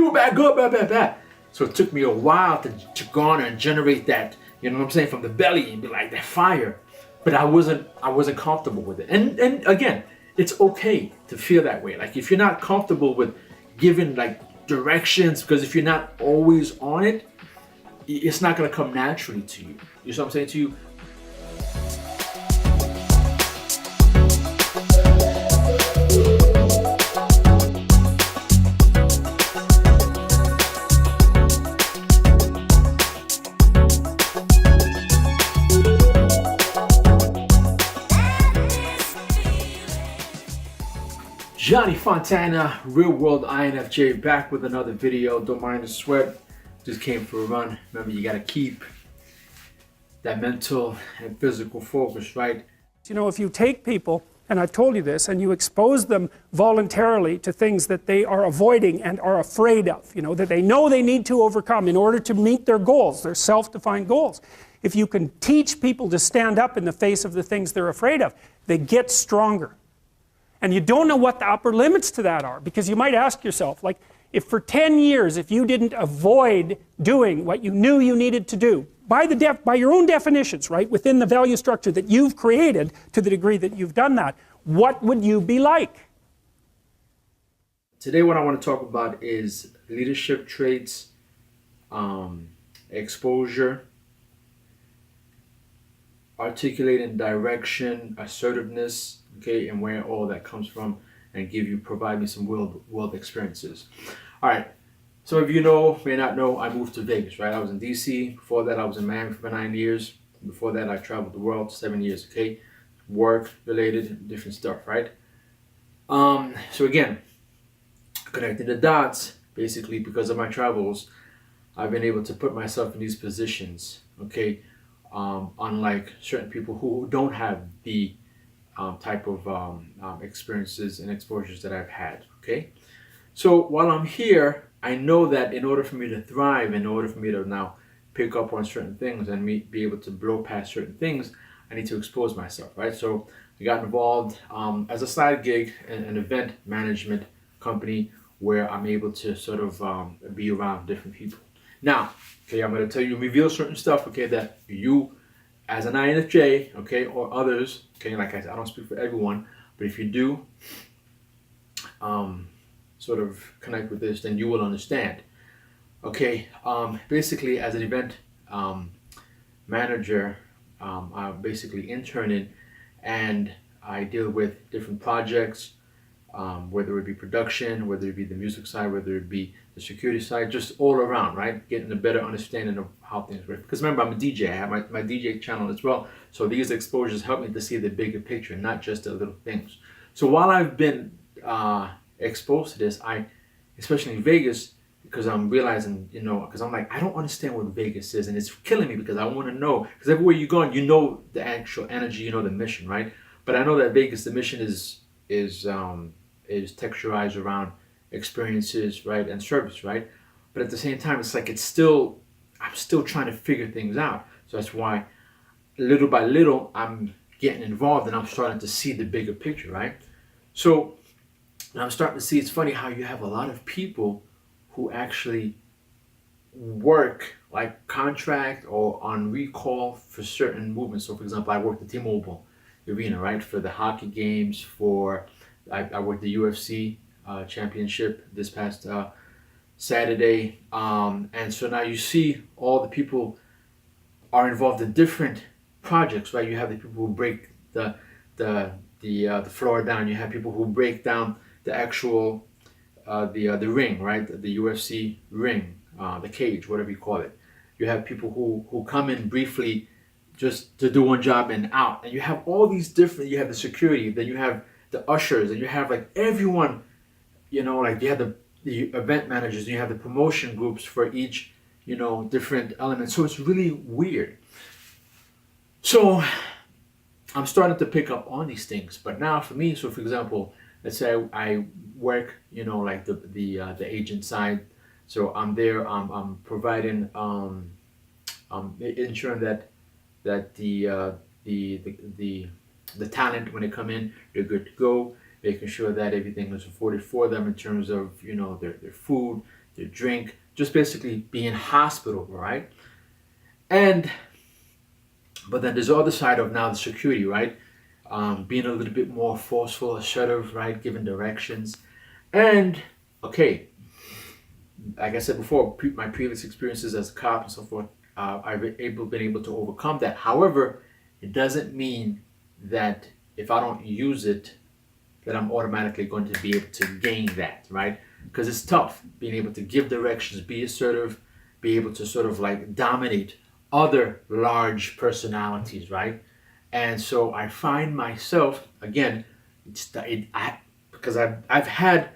do bad, good, bad, bad, bad. So it took me a while to garner and generate that, you know what I'm saying, from the belly and be like that fire. But I wasn't comfortable with it. And again, it's okay to feel that way. Like if you're not comfortable with giving like directions, because if you're not always on it, it's not gonna come naturally to you. You know what I'm saying to you? Johnny Fontana, Real World INFJ, back with another video. Don't mind the sweat, just came for a run. Remember, you gotta keep that mental and physical focus, right? You know, if you take people, and I've told you this, and you expose them voluntarily to things that they are avoiding and are afraid of, you know, that they know they need to overcome in order to meet their goals, their self-defined goals. If you can teach people to stand up in the face of the things they're afraid of, they get stronger. And you don't know what the upper limits to that are, because you might ask yourself, like, if for 10 years, if you didn't avoid doing what you knew you needed to do, by your own definitions, right, within the value structure that you've created to the degree that you've done that, what would you be like? Today what I want to talk about is leadership traits, exposure, articulating direction, assertiveness, okay, and where all that comes from, and provide me some world experiences. All right, some of you may not know, I moved to Vegas, right? I was in DC. Before that, I was in Miami for 9 years. Before that, I traveled the world 7 years, okay? Work related, different stuff, right? So again, connecting the dots, basically because of my travels, I've been able to put myself in these positions, okay? Unlike certain people who don't have the type of experiences and exposures that I've had, okay? So while I'm here, I know that in order for me to thrive, in order for me to now pick up on certain things and be able to blow past certain things, I need to expose myself, right? So I got involved as a side gig in an event management company where I'm able to sort of be around different people. Now, okay, I'm going to tell you, reveal certain stuff, okay, that you as an INFJ, okay, or others, okay, like I said, I don't speak for everyone, but if you do sort of connect with this, then you will understand. Okay, basically as an event manager, I'm basically interning, and I deal with different projects, whether it be production, whether it be the music side, whether it be the security side, just all around, right? Getting a better understanding of how things work. Because remember, I'm a DJ. I have my DJ channel as well. So these exposures help me to see the bigger picture, not just the little things. So while I've been exposed to this, especially in Vegas, because I'm realizing, because I'm like, I don't understand what Vegas is, and it's killing me because I want to know. Because everywhere you go, you know the actual energy, the mission, right? But I know that Vegas, the mission is texturized around experiences, right, and service, right? But at the same time, it's like I'm still trying to figure things out. So that's why little by little I'm getting involved, and I'm starting to see the bigger picture, right? So I'm starting to see, it's funny how you have a lot of people who actually work like contract or on recall for certain movements. So for example, I worked at T-Mobile Arena, right, for the hockey games, I worked the UFC championship this past Saturday, and so now you see all the people are involved in different projects, right? You have the people who break the floor down. You have people who break down the actual the ring, right? The UFC ring, the cage, whatever you call it. You have people who come in briefly just to do one job and out, and you have all these different. You have the security, then you have the ushers, and you have like everyone, like you have the event managers, and you have the promotion groups for each, different element. So it's really weird. So I'm starting to pick up on these things. But now for me, so for example, let's say I work, like the agent side. So I'm there, I'm providing, ensuring that the talent, when they come in, they're good to go, making sure that everything is afforded for them in terms of their food, their drink, just basically being hospitable, right? And but then there's the other side of now the security, right? Being a little bit more forceful, assertive, right? Giving directions. And okay, like I said before, my previous experiences as a cop and so forth, I've been able to overcome that. However, it doesn't mean that if I don't use it, that I'm automatically going to be able to gain that, right? Because it's tough being able to give directions, be assertive, be able to sort of like dominate other large personalities, right? And so I find myself again, because I've had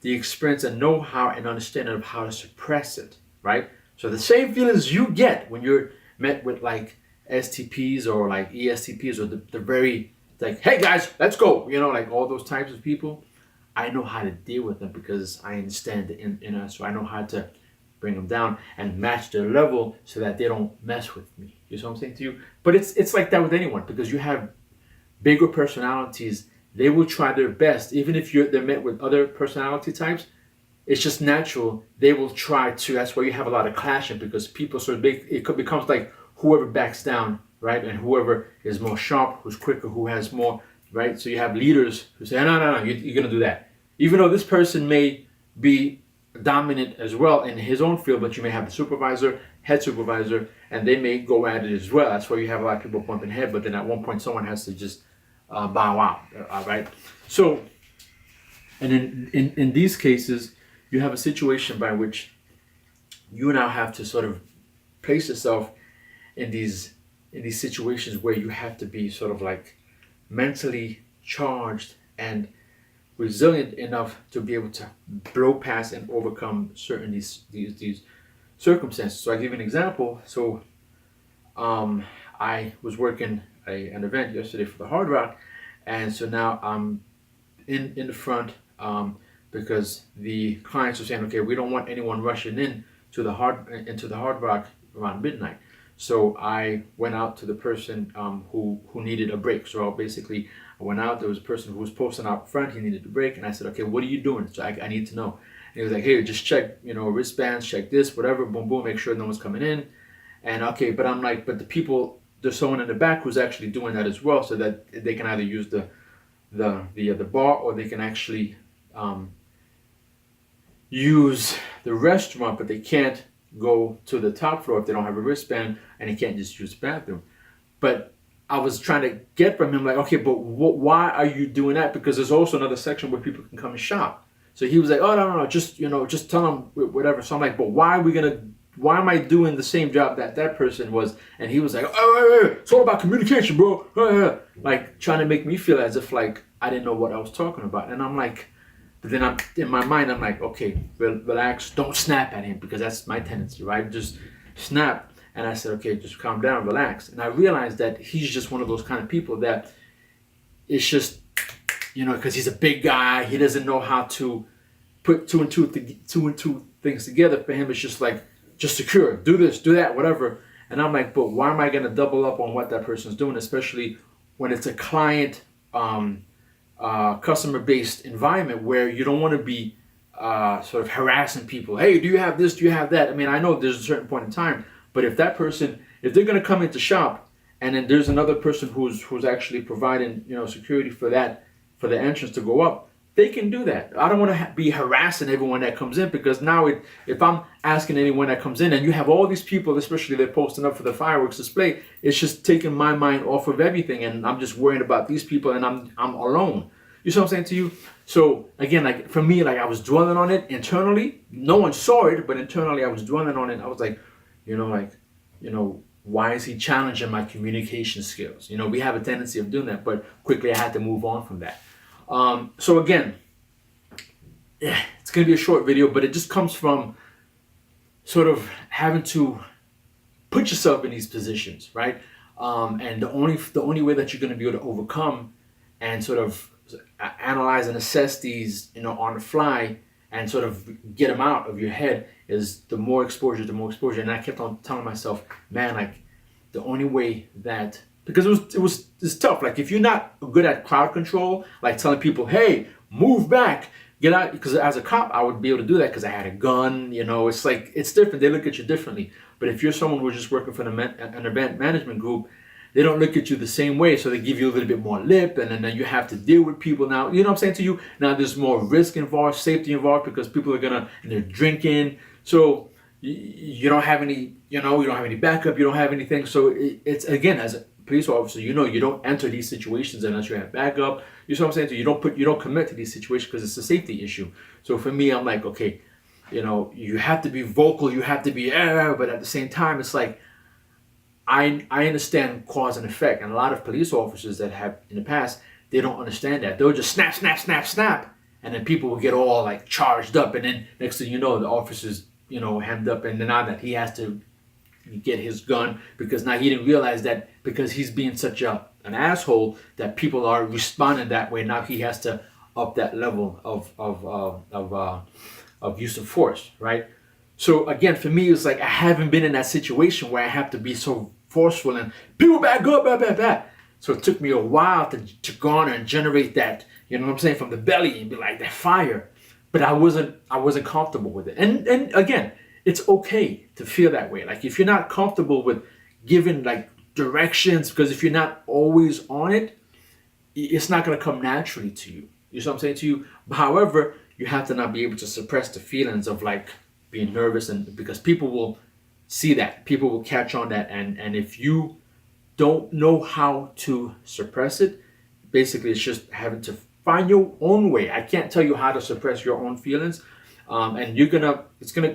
the experience and know-how and understanding of how to suppress it, right? So the same feelings you get when you're met with like STPs or like ESTPs or the very like, hey guys, let's go, like all those types of people, I know how to deal with them because I understand the inner, so I know how to bring them down and match their level so that they don't mess with me. You see what I'm saying to you? But it's like that with anyone, because you have bigger personalities. They will try their best, even if they're met with other personality types. It's just natural. They will try to. That's why you have a lot of clashing, because people sort of becomes like whoever backs down, right, and whoever is more sharp, who's quicker, who has more, right. So you have leaders who say, no, you're gonna do that, even though this person may be dominant as well in his own field, but you may have the supervisor, head supervisor, and they may go at it as well. That's why you have a lot of people bumping head, but then at one point someone has to just bow out, right? So, and in these cases, you have a situation by which you now have to sort of place yourself in these situations where you have to be sort of like mentally charged and resilient enough to be able to blow past and overcome certain these circumstances. So I give you an example. So I was working an event yesterday for the Hard Rock, and so now I'm in the front because the clients are saying, okay, we don't want anyone rushing into the Hard Rock around midnight. So I went out to the person who needed a break. So basically, I went out. There was a person who was posting out front. He needed a break, and I said, okay, what are you doing? So I need to know. And he was like, hey, just check, wristbands, check this, whatever, boom, boom, make sure no one's coming in. And okay, but I'm like, but there's someone in the back who's actually doing that as well, so that they can either use the bar, or they can actually use the restaurant, but they can't go to the top floor if they don't have a wristband, and they can't just use the bathroom. But I was trying to get from him like, okay, but why are you doing that? Because there's also another section where people can come and shop. So he was like, oh no, just just tell them whatever. So I'm like, but why am I doing the same job that person was? And he was like, oh, it's all about communication, bro. Like trying to make me feel as if like I didn't know what I was talking about. And I'm like, but then I'm in my mind, I'm like, okay, relax, don't snap at him, because that's my tendency, right? Just snap. And I said, okay, just calm down, relax. And I realized that he's just one of those kind of people that it's just, because he's a big guy, he doesn't know how to put two and two things together. For him, it's just like, just secure, do this, do that, whatever. And I'm like, but why am I going to double up on what that person's doing, especially when it's a client, customer-based environment where you don't want to be sort of harassing people. Hey, do you have this? Do you have that? I mean, I know there's a certain point in time, but if they're going to come into shop, and then there's another person who's actually providing security for the entrance to go up, they can do that. I don't want to be harassing everyone that comes in, because now if I'm asking anyone that comes in, and you have all these people, especially they're posting up for the fireworks display, it's just taking my mind off of everything, and I'm just worrying about these people, and I'm alone. You see what I'm saying to you? So again, like for me, like I was dwelling on it internally. No one saw it, but internally I was dwelling on it. I was like, why is he challenging my communication skills? We have a tendency of doing that, but quickly I had to move on from that. So again, it's going to be a short video, but it just comes from sort of having to put yourself in these positions, right? And the only way that you're going to be able to overcome and sort of analyze and assess these, on the fly, and sort of get them out of your head is the more exposure. And I kept on telling myself, man, like the only way that, because it's tough. Like if you're not good at crowd control, like telling people, hey, move back, get out, because as a cop, I would be able to do that because I had a gun. It's like, it's different. They look at you differently. But if you're someone who's just working for an event management group, they don't look at you the same way. So they give you a little bit more lip, and then you have to deal with people now. You know what I'm saying to you? Now there's more risk involved, safety involved, because people are and they're drinking. So you don't have any, you don't have any backup. You don't have anything. So it's, again, as a police officer, you don't enter these situations unless you have backup. You know what I'm saying? So you don't commit to these situations because it's a safety issue. So for me, I'm like, okay, you have to be vocal, you have to be, but at the same time, it's like, I understand cause and effect, and a lot of police officers that have in the past, they don't understand that. They'll just snap, snap, snap, snap, and then people will get all like charged up, and then next thing you know, the officer's hemmed up, and then now that he has to get his gun because now he didn't realize that because he's being such an asshole that people are responding that way. Now he has to up that level of use of force, right? So again, for me, it's like I haven't been in that situation where I have to be so forceful and people back up, back. So it took me a while to garner and generate that, you know what I'm saying, from the belly and be like that fire. But I wasn't comfortable with it. And again, it's okay to feel that way. Like if you're not comfortable with giving like directions, because if you're not always on it, it's not going to come naturally to you. You know what I'm saying to you? However, you have to not be able to suppress the feelings of like being nervous, and because people will see that, people will catch on that, and if you don't know how to suppress it, basically it's just having to find your own way. I can't tell you how to suppress your own feelings, and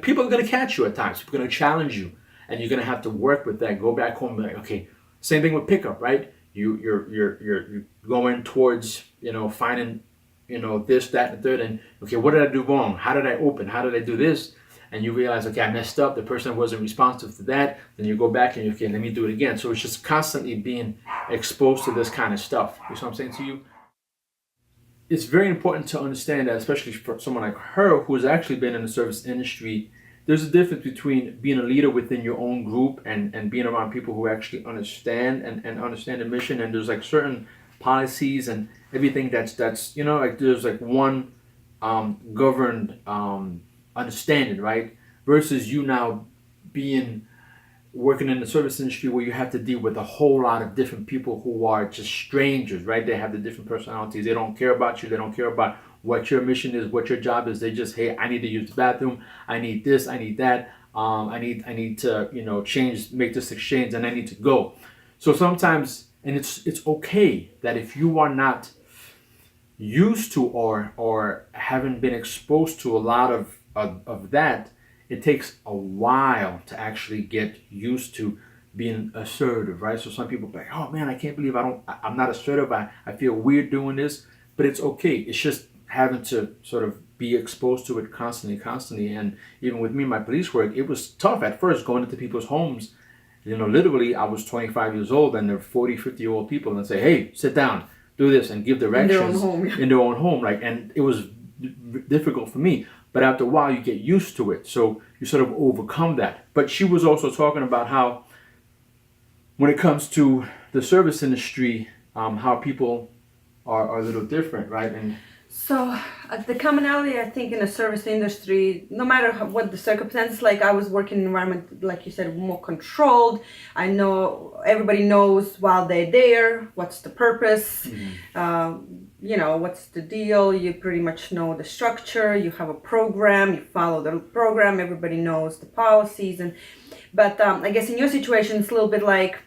people are gonna catch you at times. People are gonna challenge you, and you're gonna have to work with that. Go back home and be like, okay, same thing with pickup, right? You're going towards finding this, that, and the third, and okay, what did I do wrong? How did I open? How did I do this? And you realize, okay, I messed up. The person wasn't responsive to that. Then you go back and okay, let me do it again. So it's just constantly being exposed to this kind of stuff. You know what I'm saying to you? It's very important to understand that, especially for someone like her who has actually been in the service industry, there's a difference between being a leader within your own group and being around people who actually understand and understand the mission. And there's like certain policies and everything that's like there's like one governed understanding, right? Versus you now working in the service industry where you have to deal with a whole lot of different people who are just strangers, right? They have the different personalities. They don't care about you. They don't care about what your mission is, what your job is. They just, hey, I need to use the bathroom. I need this. I need that. I need to change, make this exchange, and I need to go. So sometimes, and it's okay that if you are not used to or haven't been exposed to a lot of that, it takes a while to actually get used to being assertive, right? So some people are like, oh man, I can't believe I'm not assertive. I feel weird doing this, but it's okay. It's just having to sort of be exposed to it constantly. And even with me, my police work, it was tough at first going into people's homes. Literally I was 25 years old and they're 40, 50-year-old people and say, hey, sit down, do this, and give directions in their own home. Like, and it was difficult for me. But after a while, you get used to it. So you sort of overcome that. But she was also talking about how when it comes to the service industry, how people are a little different, right? And so the commonality, I think, in the service industry, no matter what the circumstances, like I was working in an environment, like you said, more controlled. I know everybody knows while they're there, what's the purpose, what's the deal. You pretty much know the structure. You have a program, you follow the program. Everybody knows the policies. But I guess in your situation, it's a little bit like,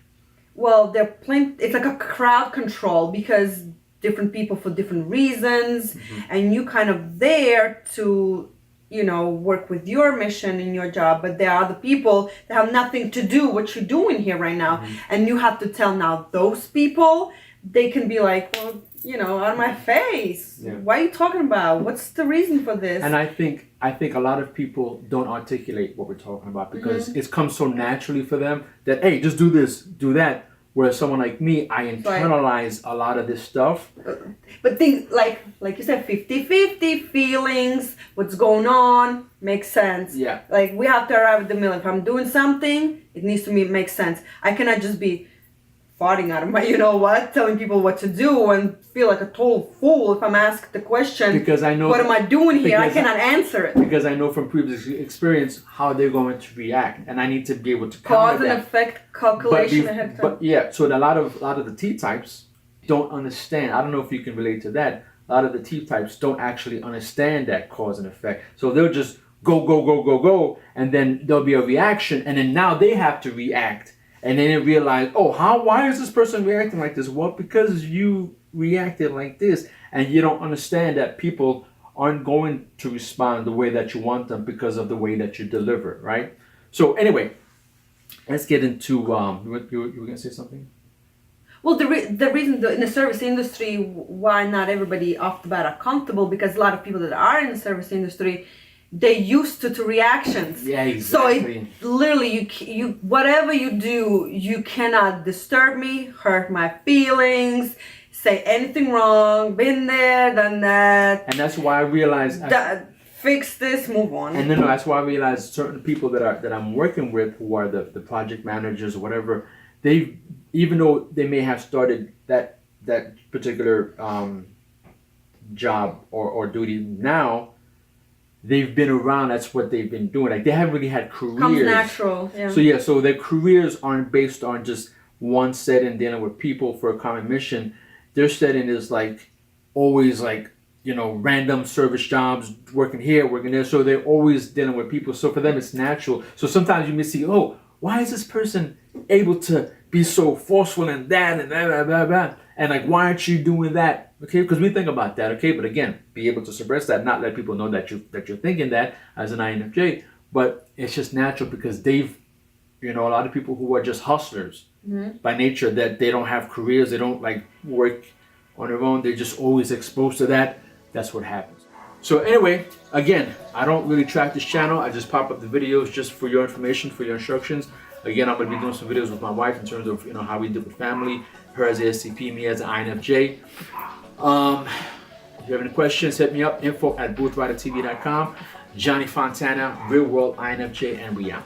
well, it's like a crowd control because different people for different reasons, and you kind of there to work with your mission in your job, but there are other people that have nothing to do what you're doing here right now, and you have to tell now those people, they can be like, well, out of my face, what are you talking about? What's the reason for this? And I think a lot of people don't articulate what we're talking about because it comes so naturally for them that, hey, just do this, do that. Whereas someone like me, I internalize a lot of this stuff. But things like you said, 50-50 feelings, what's going on, makes sense. Yeah. Like we have to arrive at the middle. If I'm doing something, it needs to make sense. I cannot just be farting out of my, you know what, telling people what to do, and feel like a total fool if I'm asked the question, because I know what am I doing here? I because cannot answer it. Because I know from previous experience how they're going to react, and I need to be able to Cause counter and that. effect calculation ahead of time. But yeah, so a lot of the T types don't understand. I don't know if you can relate to that. A lot of the T types don't actually understand that cause and effect. So they'll just go, and then there'll be a reaction, and then now they have to react, and then they realize, oh, why is this person reacting like this? Well, because you reacted like this, and you don't understand that people aren't going to respond the way that you want them because of the way that you deliver, right? So anyway, let's get into you were gonna say something? Well, the reason in the service industry why not everybody off the bat are comfortable, because a lot of people that are in the service industry, they're used to reactions. Yeah, exactly. So it literally you whatever you do, you cannot disturb me, hurt my feelings, say anything wrong. Been there, done that. And that's why I realized fix this, move on. And then that's why I realized certain people that I'm working with, who are the project managers or whatever, they, even though they may have started that particular job or duty now, they've been around. That's what they've been doing. Like, they haven't really had careers. Comes natural. Yeah. So their careers aren't based on just one setting dealing with people for a common mission. Their setting is like always like, you know, random service jobs, working here, working there. So they're always dealing with people. So for them, it's natural. So sometimes you may see, oh, why is this person able to be so forceful and that and blah, blah, blah, blah. And like, why aren't you doing that? Okay, because we think about that. Okay, but again, be able to suppress that, not let people know that you're thinking that as an INFJ. But it's just natural because they've, you know, a lot of people who are just hustlers by nature, that they don't have careers, they don't like work on their own. They're just always exposed to that. That's what happens. So anyway, again, I don't really track this channel. I just pop up the videos just for your information, for your instructions. Again, I'm going to be doing some videos with my wife in terms of, you know, how we deal with family, her as a SCP, me as an INFJ. If you have any questions, hit me up, info@boothridertv.com. Johnny Fontana, Real World INFJ, and we out.